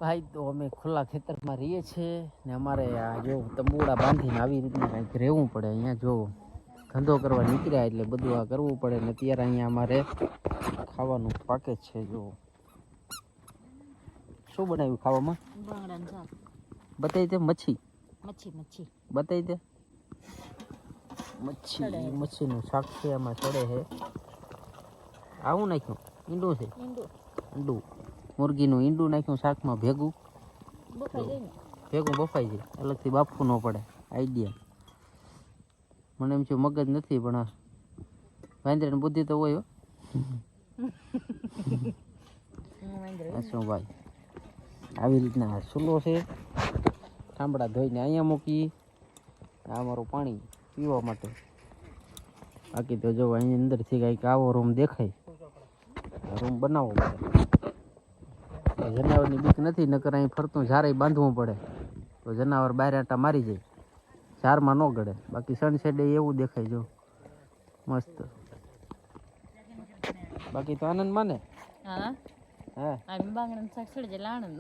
ભાઈ તો અમે ખુલ્લા ખેતરમાં રહીએ છીએ ને અમારે આ જો તંબુડા બાંધીને આવી રીતના કંઈક રહેવું પડે. અહીંયા જો ધંધો કરવા નીકળ્યા એટલે બધું આ કરવું પડે ને અત્યારે અહીંયા અમારે ખાવાનું પાકે છે. જો શું બનાવ્યું ખાવામાં? બાંગડાનું શાક. બતાવી દે. મચ્છી મચ્છી બતાવી દે. મચ્છીનું શાક છે. આમાં ચડે છે. આવું નાખ્યું ઈંડું છે. ઈંડું મુરગીનું ઈંડું નાખ્યું શાકમાં ભેગું બફાઈ જાય. અલગથી બાફવું ન પડે. આઈડિયા મને એમ છે મગજ નથી પણ આ વાંદરાની બુદ્ધિ તો હોય. શું ભાઈ આવી રીતના ચૂલો છે. ઠામડા ધોઈને અહીંયા મૂકી. આ અમારું પાણી પીવા માટે. બાકી તો જો અહીં અંદરથી કંઈક આવો રૂમ દેખાય. રૂમ બનાવવો પડે. જનાવરની બીક નથી, નકર અહીં ફરતું ઝારે બાંધવું પડે તો જનાવર બહાર આટા મારી જાય. ઝારમાં ન ગળે. બાકી સનસેટ એવું દેખાય. જો મસ્ત. બાકી તો આનંદ માને. હા હા બાંગડાનું શાક ચડે એટલે આનંદ